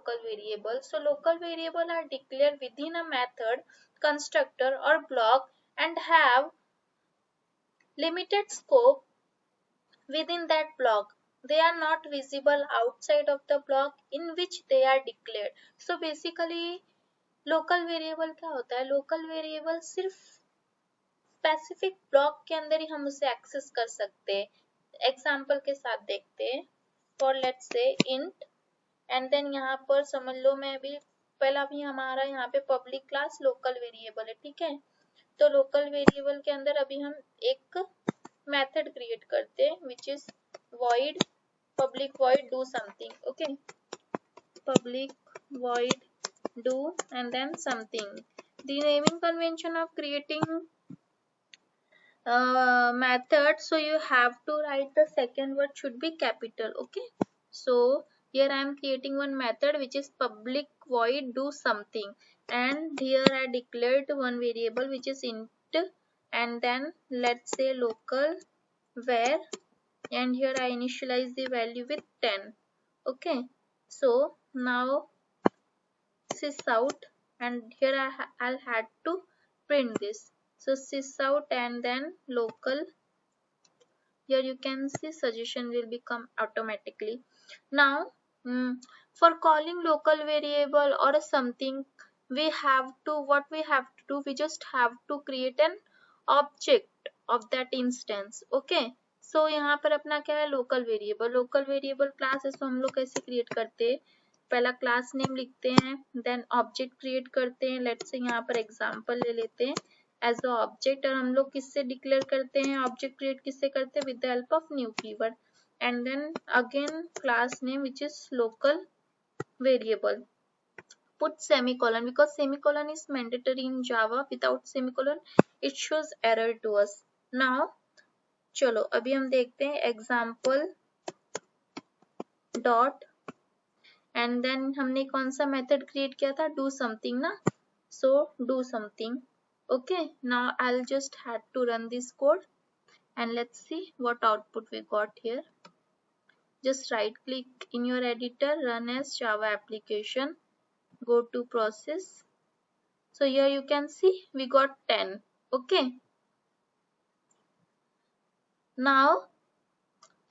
local variable. So local variable are declared within a method, constructor or block and have limited scope within that block. They are not visible outside of the block in which they are declared. So basically local variable क्या होता है, local variable सिर्फ specific block के अंदर ही हम उसे access कर सकते हैं. एग्जांपल के साथ देखते हैं. For let's say int and then यहाँ पर समझ लो मैं अभी पहला भी हमारा यहाँ पे पब्लिक क्लास लोकल वेरिएबल है, ठीक है. तो लोकल वेरिएबल के अंदर अभी हम एक मेथड क्रिएट करते हैं which is void public void do something. Okay, public void do and then something. The naming convention of creating method, so you have to write the second word should be capital. Okay, so here I am creating one method which is public void do something, and here I declared one variable which is int, and then let's say local var, and here I initialize the value with 10. Okay, so now sys out, and here I'll had to print this. So sys out and then local. Here you can see suggestion will become automatically. Now for calling local variable or something, we have to we just have to create an object of that instance. Okay, so यहाँ पर अपना क्या है, local variable class है. तो हम लोग कैसे create करते हैं, पहला क्लास नेम लिखते हैं, देन ऑब्जेक्ट क्रिएट करते हैं. लेट्स से यहाँ पर एग्जांपल ले लेते हैं एज अ ऑब्जेक्ट, और हम लोग किससे डिक्लेयर करते हैं, ऑब्जेक्ट क्रिएट किससे करते हैं, with the help of new keyword, and then again class name which is local variable. Put semicolon because semicolon is mandatory in Java. Without semicolon it shows error to us. Now चलो अभी हम देखते हैं example dot, and then हमने कौन सा method create किया था, डू समथिंग ना. So do something. Okay, now I'll just had to run this code and let's see what output we got here. Just right click in your editor, run as Java application, go to process. So here you can see we got 10. Okay, now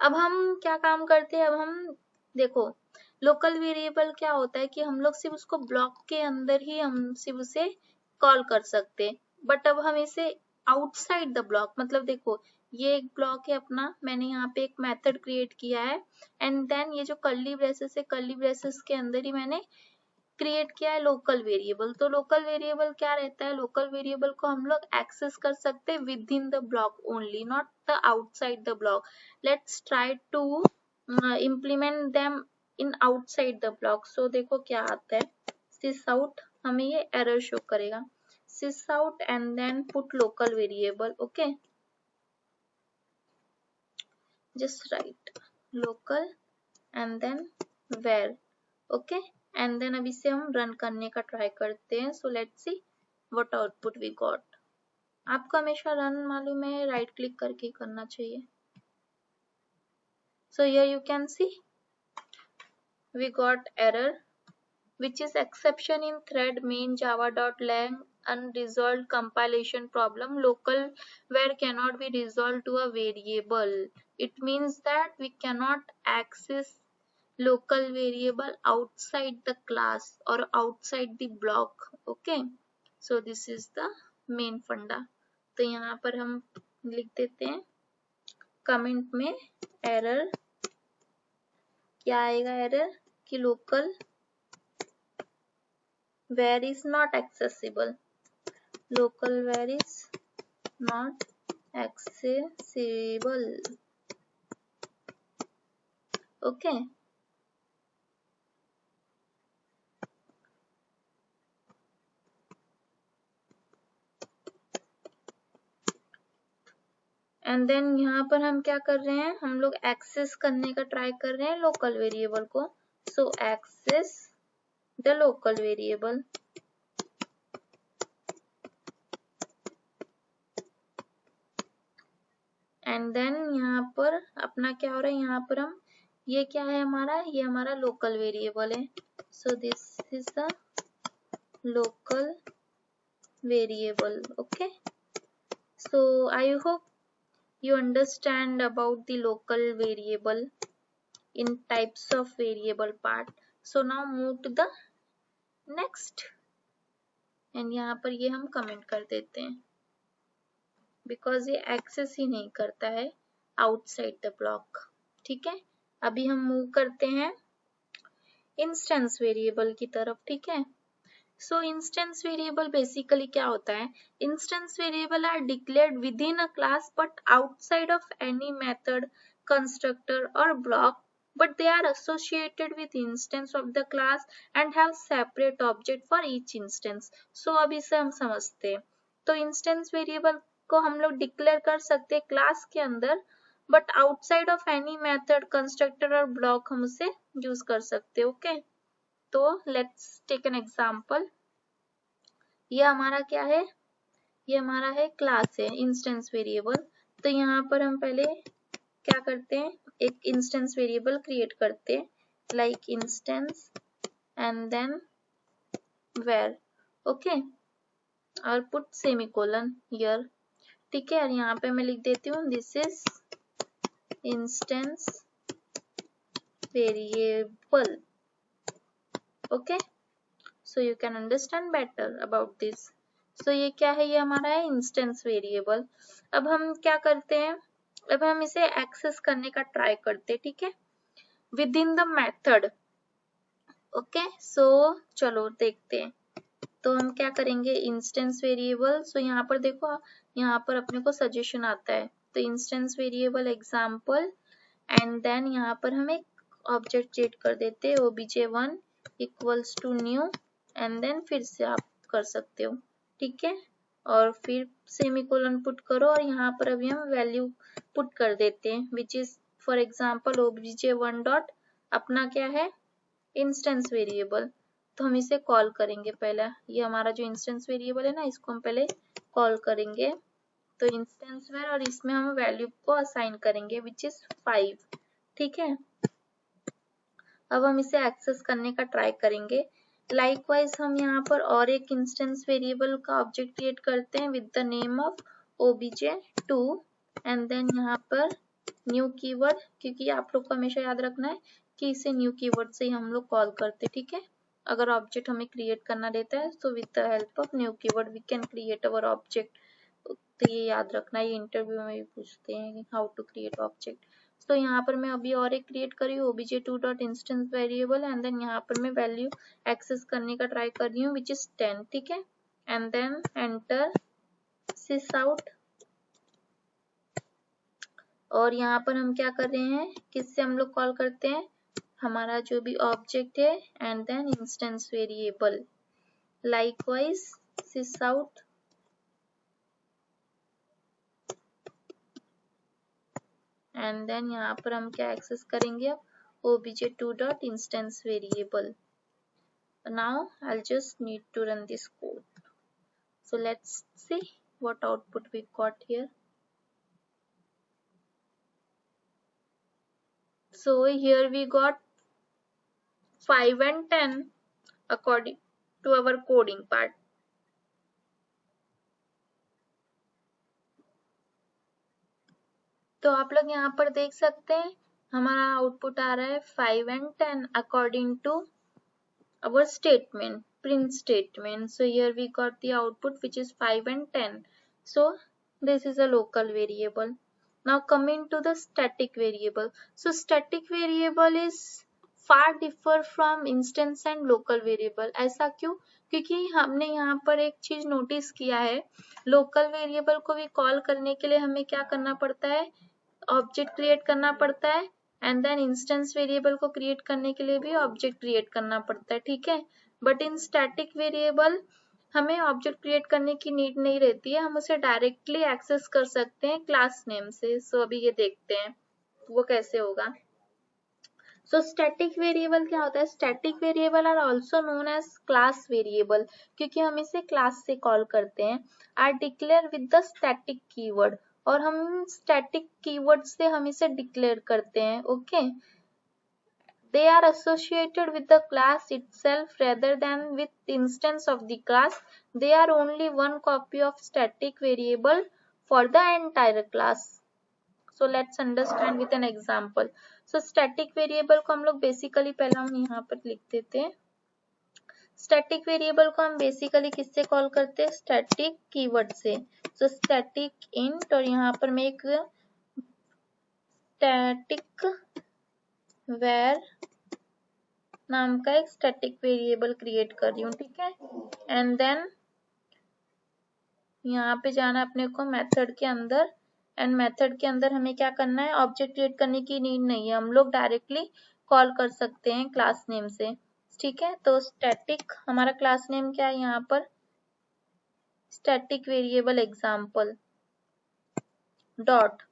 अब हम क्या काम करते हैं, अब हम देखो local variable क्या होता है कि हम लोग सिर्फ उसको ब्लॉक के अंदर ही हम सिर्फ उसे कॉल कर सकते हैं. बट अब हम इसे आउटसाइड द ब्लॉक, मतलब देखो ये एक ब्लॉक है अपना, मैंने यहाँ पे एक मेथड क्रिएट किया है, एंड देन ये जो कर्ली ब्रेसेस है, कर्ली ब्रेसेस के अंदर ही मैंने क्रिएट किया है लोकल वेरिएबल. तो लोकल वेरिएबल क्या रहता है, लोकल वेरिएबल को हम लोग एक्सेस कर सकते हैं within the block only, not the outside the block. Let's try to implement them in outside the block. So देखो क्या आता है, sys out, हमें ये एरर शो करेगा. sys out and then put local variable. Okay, just write local and then var. Okay, and then अभी से हम रन करने का ट्राई करते हैं. So let's see what output we got. आपको हमेशा रन मालूम है, राइट क्लिक करके करना चाहिए. So here you can see we got error which is exception in thread main java.lang unresolved compilation problem. Local var cannot be resolved to a variable. It means that we cannot access local variable outside the class or outside the block. Okay, so this is the main funda. तो यहाँ पर हम लिख देते हैं comment में error, क्या आएगा एरर कि local var is not accessible, local var is not accessible. Okay, and then यहाँ पर हम क्या कर रहे हैं, हम लोग एक्सेस करने का ट्राई कर रहे हैं लोकल वेरिएबल को. So access the local variable. And then यहाँ पर अपना क्या हो रहा है, यहाँ पर हम ये क्या है हमारा, ये हमारा लोकल वेरिएबल है. So this is the local variable. Okay, so I hope you understand about the local variable in types of variable part. So now move to the next, and यहाँ पर ये हम कमेंट कर देते हैं because ये access ही नहीं करता है आउटसाइड द ब्लॉक. ठीक है, अभी हम मूव करते हैं इंस्टेंस वेरिएबल की तरफ. ठीक है, सो इंस्टेंस वेरिएबल बेसिकली क्या होता है, instance variable are declared within a class but outside of any method, constructor और block, but they are associated with instance of the class and have separate object for each instance. So अब इसे हम समझते हैं. तो instance variable को हम लोग डिक्लेयर कर सकते हैं क्लास के अंदर, but outside of any method, constructor और ब्लॉक हम उसे यूज कर सकते हैं. ओके, तो लेट्स टेक एन एग्जांपल. ये हमारा क्या है, ये हमारा है क्लास है इंस्टेंस वेरिएबल. तो यहाँ पर हम पहले क्या करते हैं, एक इंस्टेंस वेरिएबल क्रिएट करते हैं like instance and then where. Okay, और पुट सेमीकोलन हियर. ठीक है, और यहाँ पे मैं लिख देती हूँ this is instance variable. Okay, so you can understand better about this. So ये क्या है, ये हमारा है इंस्टेंस वेरिएबल. अब हम क्या करते हैं, अब हम इसे एक्सेस करने का ट्राई करते हैं. ठीक है, within the method. Okay, so चलो देखते हैं. तो हम क्या करेंगे, इंस्टेंस वेरिएबल. सो यहाँ पर देखो, यहाँ पर अपने को सजेशन आता है. तो instance variable example and then यहाँ पर हम एक ऑब्जेक्ट क्रिएट कर देते हैं obj1 equals to new and then फिर से आप कर सकते हो. ठीक है, और फिर सेमीकोलन पुट करो और यहाँ पर अभी हम वैल्यू पुट कर देते हैं which is for example obj1 dot अपना क्या है इंस्टेंस वेरिएबल. तो हम इसे कॉल करेंगे पहला, ये हमारा जो इंस्टेंस वेरिएबल है ना, इसको हम पहले कॉल करेंगे. तो इंस्टेंस वेर और इसमें हम वैल्यू को असाइन करेंगे विच इज 5. ठीक है, अब हम इसे एक्सेस करने का ट्राई करेंगे. लाइकवाइज हम यहाँ पर और एक इंस्टेंस वेरिएबल का ऑब्जेक्ट क्रिएट करते हैं with the name of obj2 and then यहाँ पर न्यू कीवर्ड, क्योंकि आप लोग को हमेशा याद रखना है कि इसे न्यू कीवर्ड से ही हम लोग कॉल करते हैं. ठीक है, अगर ऑब्जेक्ट हमें क्रिएट करना रहता है तो with the help of new keyword we can create our object. तो ये याद रखना, ये इंटरव्यू में भी पूछते हैं हाउ टू क्रिएट ऑब्जेक्ट. तो यहाँ पर मैं अभी और एक क्रिएट कर रही हूँ obj2 dot instance variable and then यहाँ पर मैं वैल्यू एक्सेस करने का ट्राई कर रही हूँ विच इज 10. ठीक है, and then enter sys out. और यहाँ पर हम क्या कर रहे हैं, किससे हम लोग कॉल करते हैं, हमारा जो भी ऑब्जेक्ट है and then instance variable. Likewise sys out and then यहाँ पर हम क्या एक्सेस करेंगे obj2 dot instance variable. Now I'll just need to run this code. So let's see what output we got here. So here we got 5 and 10 according to our coding part. तो आप लोग यहाँ पर देख सकते हैं हमारा आउटपुट आ रहा है 5 and 10 according to our statement, print statement. So here we got the output which is 5 and 10. So this is a local variable. Now coming to the static variable. So static variable is far differ from instance and local variable. ऐसा क्यों? क्योंकि हमने यहाँ पर एक चीज notice किया है, लोकल वेरिएबल को भी कॉल करने के लिए हमें क्या करना पड़ता है, ऑब्जेक्ट क्रिएट करना पड़ता है एंड देन इंस्टेंस वेरिएबल को क्रिएट करने के लिए भी ऑब्जेक्ट क्रिएट करना पड़ता है. ठीक है, बट इन स्टैटिक वेरिएबल हमें ऑब्जेक्ट क्रिएट करने की नीड नहीं रहती है, हम उसे डायरेक्टली एक्सेस कर सकते हैं क्लास नेम से. सो अभी ये देखते हैं वो कैसे होगा. सो स्टैटिक वेरिएबल क्या होता है, static variable are also known as class variable, क्योंकि हम इसे क्लास से कॉल करते हैं. Are declared with the static keyword, और हम स्टैटिक कीवर्ड से हम इसे डिक्लेयर करते हैं. Okay, They are associated with the class itself rather than with instance of the class. They are only one copy of static variable for the entire class. So let's understand with an example. So static variable को हम लोग basically पहला हम यहाँ पर लिख देते हैं. स्टैटिक वेरिएबल को हम बेसिकली किससे कॉल करते हैं? स्टैटिक कीवर्ड से. सो स्टैटिक इंट और यहाँ पर मैं एक स्टैटिक वेर नाम का एक स्टैटिक वेरिएबल क्रिएट कर रही हूँ, ठीक है. एंड देन यहाँ पे जाना अपने को मेथड के अंदर, एंड मेथड के अंदर हमें क्या करना है? ऑब्जेक्ट क्रिएट करने की नीड नहीं है, हम लोग डायरेक्टली कॉल कर सकते हैं क्लास नेम से, ठीक है. तो स्टैटिक हमारा क्लास नेम क्या है यहाँ पर? Static variable example dot.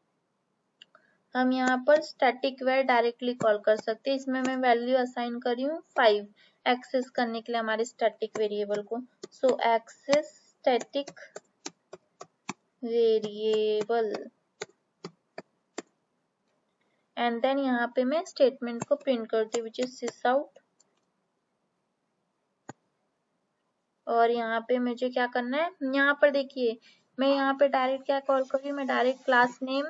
हम यहाँ पर स्टैटिक वेर डायरेक्टली कॉल कर सकते हैं. इसमें मैं वैल्यू असाइन कर रही हूँ 5 एक्सेस करने के लिए हमारे स्टैटिक वेरिएबल को. So access static variable and then यहाँ पे मैं स्टेटमेंट को प्रिंट करती हूँ विच इज सिस आउट. और यहाँ पे मुझे क्या करना है? यहाँ पर देखिए मैं यहाँ पे डायरेक्ट क्या कॉल कर रही हूँ? मैं डायरेक्ट क्लास नेम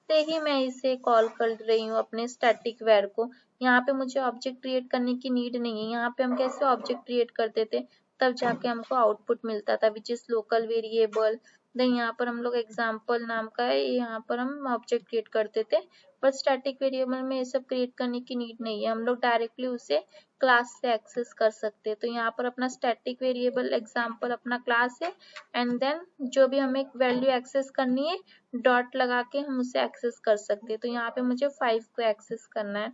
से ही मैं इसे कॉल कर रही हूँ अपने स्टैटिक वेर को. यहाँ पे मुझे ऑब्जेक्ट क्रिएट करने की नीड नहीं है. यहाँ पे हम कैसे ऑब्जेक्ट क्रिएट करते थे? तब जाके हमको आउटपुट मिलता था which is local variable. Then यहाँ पर हम लोग एग्जाम्पल नाम का है, यहाँ पर हम ऑब्जेक्ट क्रिएट करते थे. पर स्टैटिक वेरिएबल में ये सब क्रिएट करने की नीड नहीं है, हम लोग डायरेक्टली उसे क्लास से एक्सेस कर सकते हैं. तो यहाँ पर अपना स्टैटिक वेरिएबल एग्जाम्पल अपना क्लास है, एंड देन जो भी हमें वैल्यू एक्सेस करनी है डॉट लगा के हम उसे एक्सेस कर सकते हैं. तो यहाँ पे मुझे 5 को एक्सेस करना है,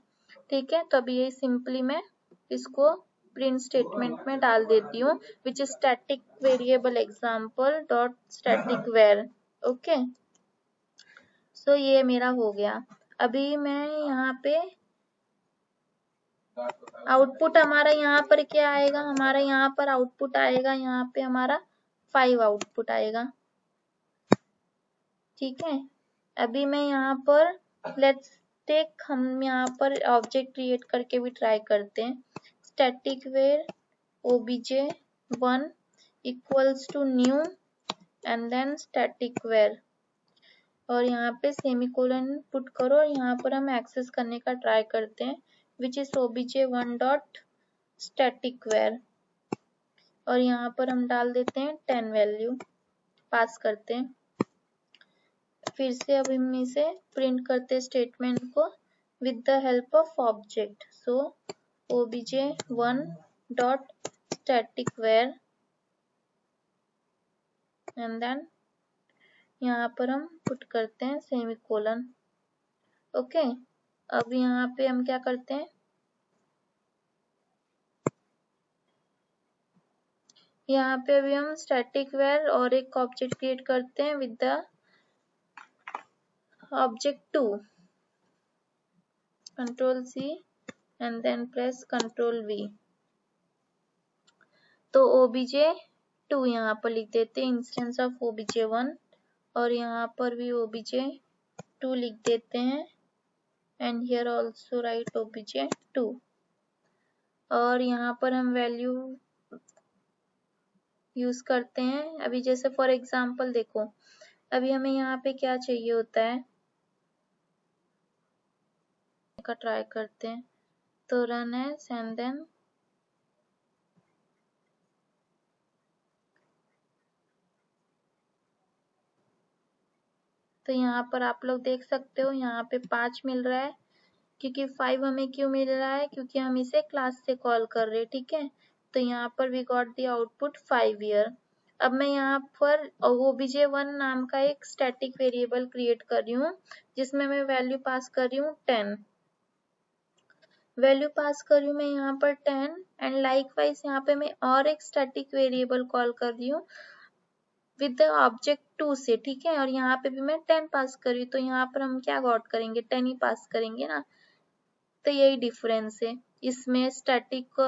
ठीक है. तो अभी ये सिंपली मैं इसको प्रिंट स्टेटमेंट में डाल देती हूँ which is static variable example dot static var. Okay, so ये मेरा हो गया. अभी मैं यहाँ पे आउटपुट हमारा यहाँ पर क्या आएगा? हमारा यहाँ पर आउटपुट आएगा, यहाँ पे हमारा 5 आउटपुट आएगा, ठीक है. अभी मैं यहाँ पर लेट्स टेक हम यहाँ पर ऑब्जेक्ट क्रिएट करके भी ट्राई करते हैं. Static var obj1 equals to new and then static var और यहाँ पे सेमीकोलन पुट करो और यहाँ पर हम एक्सेस करने का ट्राई करते हैं which is obj1 dot static var और यहाँ पर हम डाल देते हैं 10 वैल्यू पास करते हैं. फिर से अब हम इसे प्रिंट करते स्टेटमेंट को with the help of object. So obj1 dot static var and then यहाँ पर हम पुट करते हैं सेमीकोलन. ओके, अब यहाँ पे हम क्या करते हैं? यहाँ पे अभी हम स्टैटिक वेर और एक ऑब्जेक्ट क्रिएट करते हैं with the object 2. Control C and then press control V. तो obj2 यहाँ पर लिख देते हैं इंस्टेंस ऑफ obj1 और यहाँ पर भी obj2 लिख देते हैं and here also right obj2 और यहाँ पर हम वैल्यू यूज करते हैं. अभी जैसे फॉर एग्जांपल देखो, अभी हमें यहाँ पे क्या चाहिए होता है का ट्राई करते हैं. तो रन एज एंड देन तो यहाँ पर आप लोग देख सकते हो यहाँ पे 5 मिल रहा है क्योंकि 5 हमें क्यों मिल रहा है? क्योंकि हम इसे क्लास से कॉल कर रहे हैं, ठीक है. तो यहाँ पर we got the output 5 year. अब मैं यहाँ पर obj1 नाम का एक स्टैटिक वेरिएबल क्रिएट कर रही हूँ जिसमें मैं वैल्यू पास कर रही हूँ 10. वैल्यू पास कर रही हूँ मैं यहाँ पर 10 एंड लाइकवाइज यहाँ पे मैं और एक स्टैटिक वेरिएबल कॉल कर रही हूँ विद द ऑब्जेक्ट 2 से, ठीक है. और यहाँ पे भी मैं 10 पास कर रही हूँ तो यहाँ पर हम क्या गॉट करेंगे? 10 ही पास करेंगे ना. तो यही डिफरेंस है इसमें स्टैटिक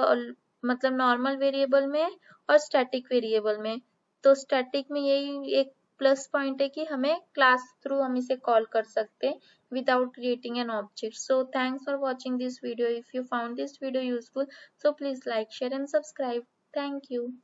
मतलब नॉर्मल वेरिएबल में और स्टैटिक वेरिएबल में. तो स्टैटिक में यही एक प्लस पॉइंट है कि हमें क्लास थ्रू हम इसे कॉल कर सकते हैं without creating an object. So thanks for watching this video. If you found this video useful, so please like, share and subscribe. Thank you.